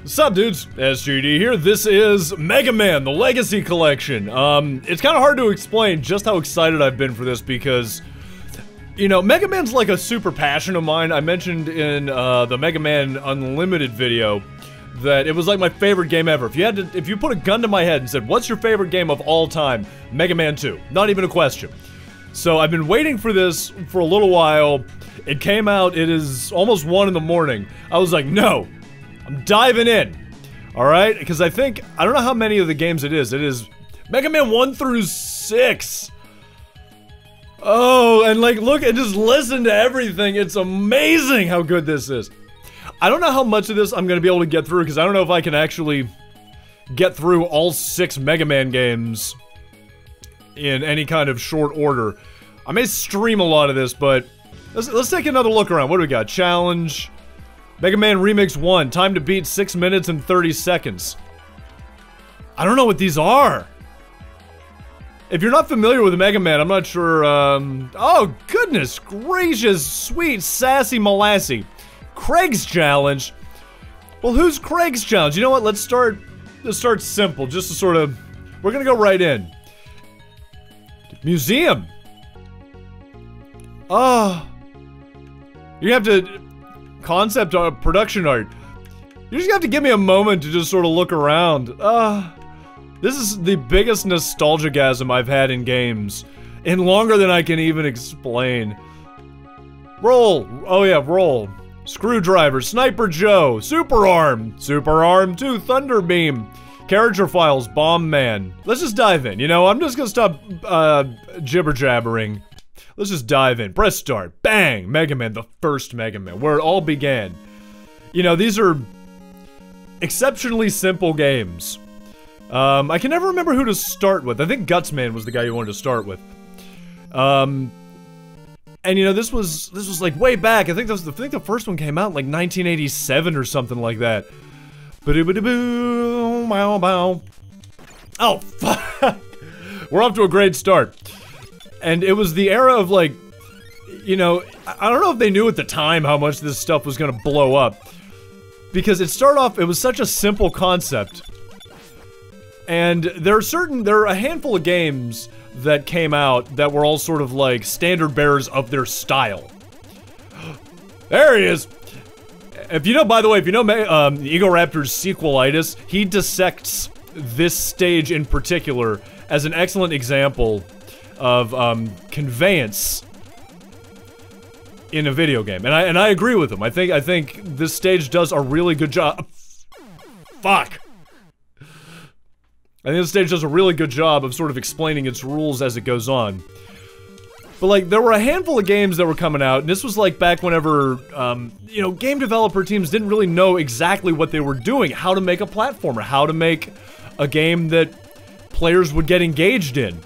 What's up, dudes? SGD here. This is Mega Man, the Legacy Collection. It's kind of hard to explain just how excited I've been for this because, you know, Mega Man's like a super passion of mine. I mentioned in the Mega Man Unlimited video that it was like my favorite game ever. If you put a gun to my head and said, "What's your favorite game of all time?" Mega Man 2. Not even a question. So I've been waiting for this for a little while. It came out. It is almost 1 in the morning. I was like, no. I'm diving in, alright? Because I don't know how many of the games it is. It is Mega Man 1 through 6. Oh, and like, look and just listen to everything. It's amazing how good this is. I don't know how much of this I'm going to be able to get through, because I don't know if I can actually get through all 6 Mega Man games in any kind of short order. I may stream a lot of this, but let's take another look around. What do we got? Challenge. Mega Man Remix 1, time to beat 6 minutes and 30 seconds. I don't know what these are. If you're not familiar with Mega Man, I'm not sure, oh, goodness gracious, sweet, sassy molassy. Craig's Challenge. Well, who's Craig's Challenge? You know what, let's start simple, just to sort of, we're gonna go right in. Museum. Oh. You have to... Concept art, production art. You just have to give me a moment to just sort of look around. This is the biggest nostalgia-gasm I've had in games. In longer than I can even explain. Roll. Oh yeah, roll. Screwdriver, Sniper Joe, Super Arm 2, Thunder Beam, Character Files, Bomb Man. Let's just dive in, you know, I'm just gonna stop, jibber-jabbering. Let's just dive in. Press start. Bang! Mega Man, the first Mega Man, where it all began. You know, these are exceptionally simple games. I can never remember who to start with. I think Gutsman was the guy you wanted to start with. And you know, this was like way back. I think the first one came out in like 1987 or something like that. Oh, fuck! We're off to a great start. And it was the era of, like, you know, I don't know if they knew at the time how much this stuff was gonna blow up. Because it started off, it was such a simple concept. And there are a handful of games that came out that were all sort of like standard bearers of their style. There he is! If you know, by the way, if you know Egoraptor's sequelitis, he dissects this stage in particular as an excellent example of conveyance in a video game, and I agree with him. I think this stage does a really good job. Fuck. I think this stage does a really good job of sort of explaining its rules as it goes on. But like, there were a handful of games that were coming out, and this was like back whenever, you know, game developer teams didn't really know exactly what they were doing, how to make a platformer, how to make a game that players would get engaged in.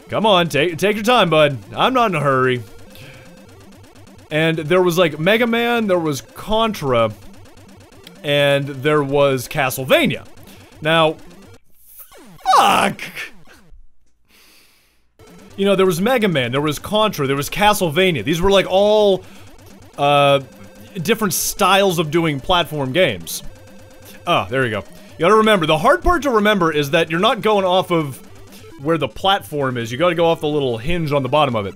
Come on, take your time, bud. I'm not in a hurry. And there was like Mega Man, there was Contra, and there was Castlevania. Now, fuck! You know, there was Mega Man, there was Contra, there was Castlevania. These were like all, different styles of doing platform games. Ah, there you go. You gotta remember, the hard part to remember is that you're not going off of where the platform is. You gotta go off the little hinge on the bottom of it.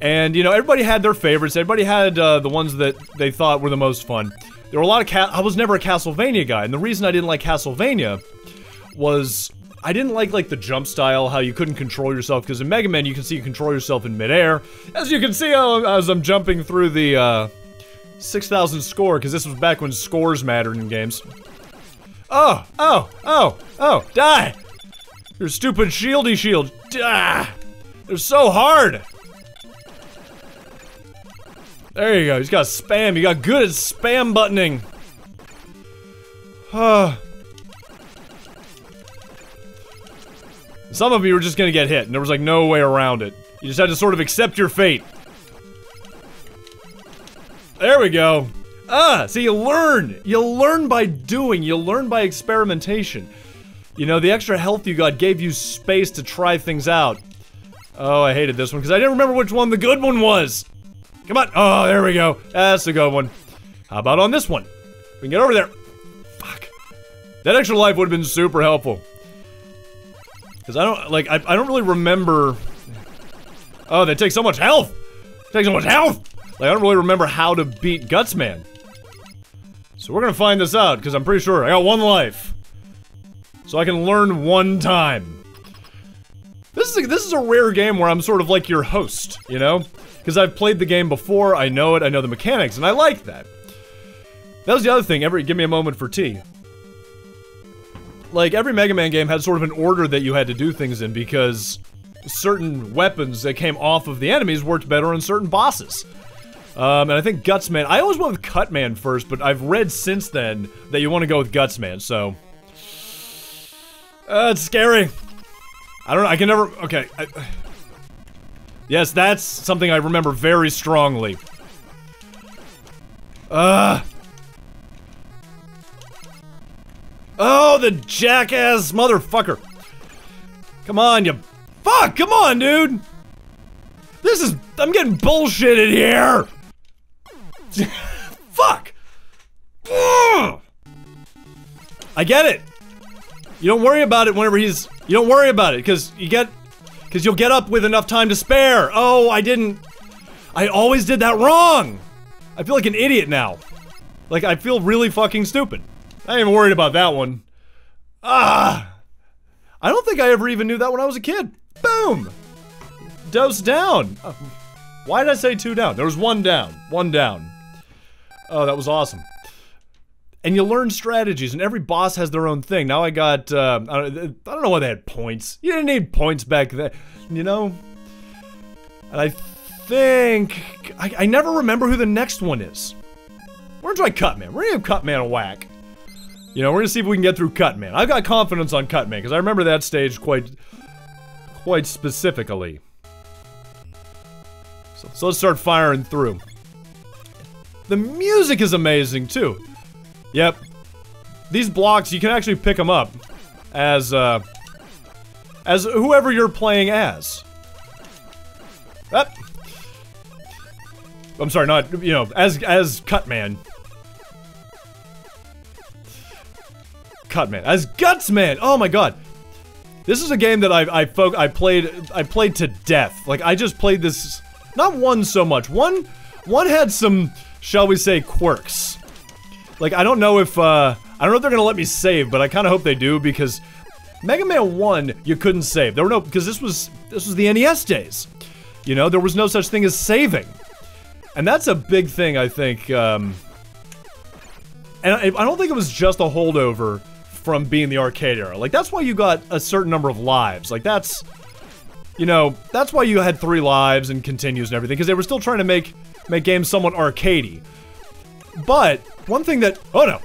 And, you know, everybody had their favorites. Everybody had, the ones that they thought were the most fun. There were a lot of I was never a Castlevania guy, and the reason I didn't like Castlevania was I didn't like the jump style, how you couldn't control yourself, because in Mega Man you can see you control yourself in midair. As you can see as I'm jumping through the, 6,000 score, because this was back when scores mattered in games. Oh, die! Your stupid shieldy shield. Ah, they're so hard. There you go. He's got spam. You got good at spam buttoning. Some of you were just gonna get hit, and there was like no way around it. You just had to sort of accept your fate. There we go. See, you learn. You learn by doing. You learn by experimentation. You know, the extra health you got gave you space to try things out. Oh, I hated this one, because I didn't remember which one the good one was. Come on. Oh, there we go. That's the good one. How about on this one? We can get over there. Fuck. That extra life would have been super helpful. Because I don't, like, I don't really remember... Oh, they take so much health! Take so much health! Like, I don't really remember how to beat Gutsman. So we're gonna find this out, because I'm pretty sure I got 1 life. So I can learn 1 time. This is a rare game where I'm sort of like your host, you know? Because I've played the game before, I know it, I know the mechanics, and I like that. That was the other thing, give me a moment for tea. Like, every Mega Man game had sort of an order that you had to do things in, because certain weapons that came off of the enemies worked better on certain bosses. And I think Gutsman, I always went with Cutman first, but I've read since then that you want to go with Gutsman, so... it's scary. I don't know, I can never, okay. Yes, that's something I remember very strongly. Oh, the jackass motherfucker. Come on, you fuck, come on, dude. This is, I'm getting bullshitted here. Fuck. Ugh. I get it. You don't worry about it whenever he's, you don't worry about it, because you'll get up with enough time to spare. Oh, I always did that wrong. I feel like an idiot now. Like, I feel really fucking stupid. I ain't even worried about that one. I don't think I ever even knew that when I was a kid. Boom! Dose down. Why did I say 2 down? There was 1 down. 1 down. Oh, that was awesome. And you learn strategies, and every boss has their own thing. Now I got, I don't know why they had points. You didn't need points back then, you know? And I think... I never remember who the next one is. We're gonna try Cutman. We're gonna give Cutman a whack. You know, we're gonna see if we can get through Cutman. I've got confidence on Cutman, because I remember that stage quite specifically. So let's start firing through. The music is amazing, too. Yep. These blocks, you can actually pick them up as whoever you're playing as. I'm sorry, not, you know, as Cutman. Cutman. As Gutsman! Oh my god. This is a game that I played to death. Like, I just played this, not one so much. One had some, shall we say, quirks. Like, I don't know if they're gonna let me save, but I kinda hope they do, because Mega Man 1, you couldn't save. There were no, because this was the NES days. You know, there was no such thing as saving. And that's a big thing, I think, and I don't think it was just a holdover from being the arcade era. Like, that's why you got a certain number of lives. Like, that's, you know, that's why you had 3 lives and continues and everything, because they were still trying to make games somewhat arcadey. But, one thing that, oh no,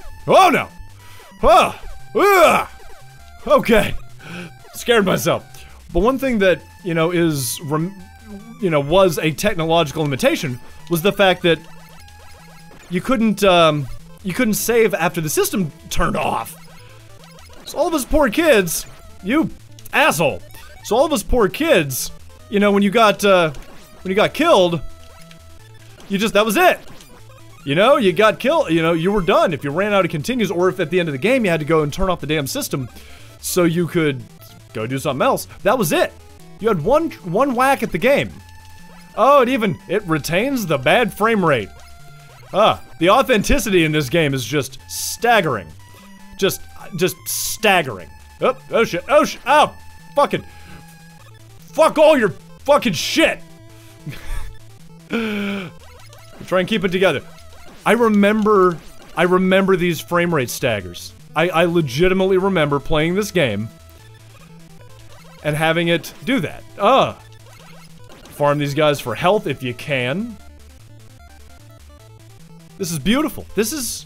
okay, scared myself. But one thing that, you know, was a technological limitation was the fact that you couldn't save after the system turned off. So all of us poor kids, you asshole. So all of us poor kids, you know, when you got killed, that was it. You know, you got killed, you know, you were done if you ran out of continues, or if at the end of the game you had to go and turn off the damn system so you could go do something else. That was it. You had one whack at the game. Oh, it retains the bad frame rate. The authenticity in this game is just staggering. Just staggering. Oh shit, oh, fuck all your fucking shit. Try and keep it together. I remember these frame rate staggers. I legitimately remember playing this game and having it do that. Farm these guys for health if you can. This is beautiful. This is...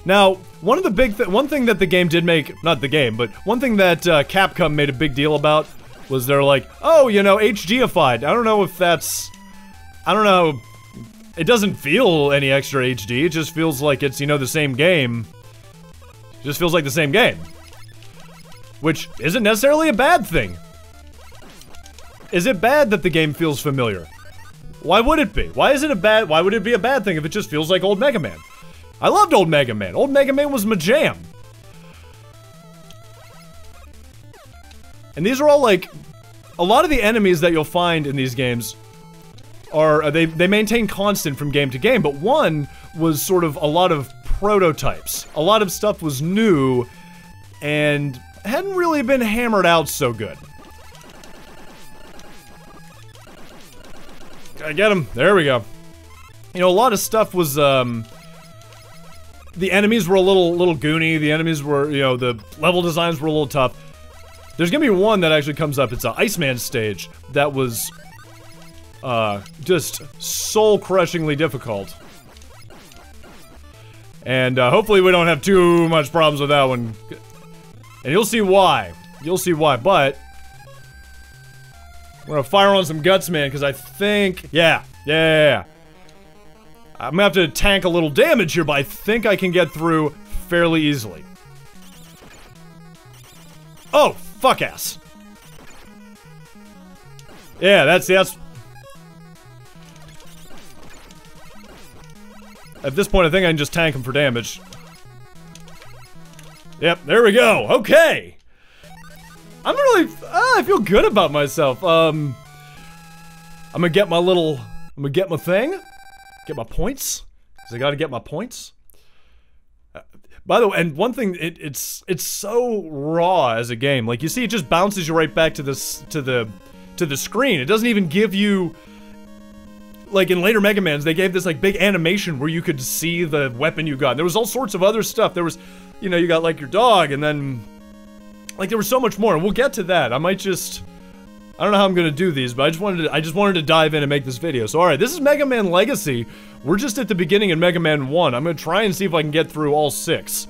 Now, one thing that the game did make, not the game, but one thing that Capcom made a big deal about was they're like, oh, you know, HDified. I don't know if that's... I don't know. It doesn't feel any extra HD. It just feels like it's, you know, the same game. It just feels like the same game. Which isn't necessarily a bad thing. Is it bad that the game feels familiar? Why would it be? Why would it be a bad thing if it just feels like old Mega Man? I loved old Mega Man. Old Mega Man was my jam. And these are all like, a lot of the enemies that you'll find in these games are, they maintain constant from game to game, but one was sort of a lot of prototypes. A lot of stuff was new and hadn't really been hammered out so good. Gotta get him. There we go. You know, a lot of stuff was, the enemies were a little goony. The enemies were, you know, the level designs were a little tough. There's gonna be one that actually comes up. It's an Iceman stage that was, just soul-crushingly difficult. And, hopefully we don't have too much problems with that one. And you'll see why. You'll see why, but we're gonna fire on some guts, man, because I think, yeah. I'm gonna have to tank a little damage here, but I think I can get through fairly easily. Oh, fuck ass. Yeah, that's... At this point, I think I can just tank him for damage. Yep, there we go. Okay. I'm really... I feel good about myself. I'm gonna get my little... I'm gonna get my thing. Get my points. Because I gotta get my points. By the way, and one thing, it's so raw as a game. Like, you see, it just bounces you right back to this, to the screen. It doesn't even give you... Like, in later Mega Mans, they gave this, like, big animation where you could see the weapon you got. And there was all sorts of other stuff. There was, you know, you got, like, your dog, and then... Like, there was so much more, and we'll get to that. I might just... I don't know how I'm gonna do these, but I just wanted to dive in and make this video. So, alright, this is Mega Man Legacy. We're just at the beginning in Mega Man 1. I'm gonna try and see if I can get through all 6.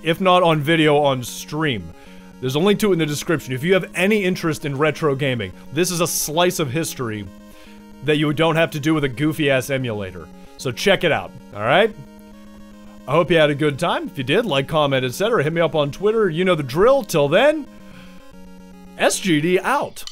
If not on video, on stream. There's a link to it in the description. If you have any interest in retro gaming, this is a slice of history that you don't have to do with a goofy-ass emulator. So check it out, alright? I hope you had a good time. If you did, like, comment, etc. Hit me up on Twitter. You know the drill. Till then, SGD out.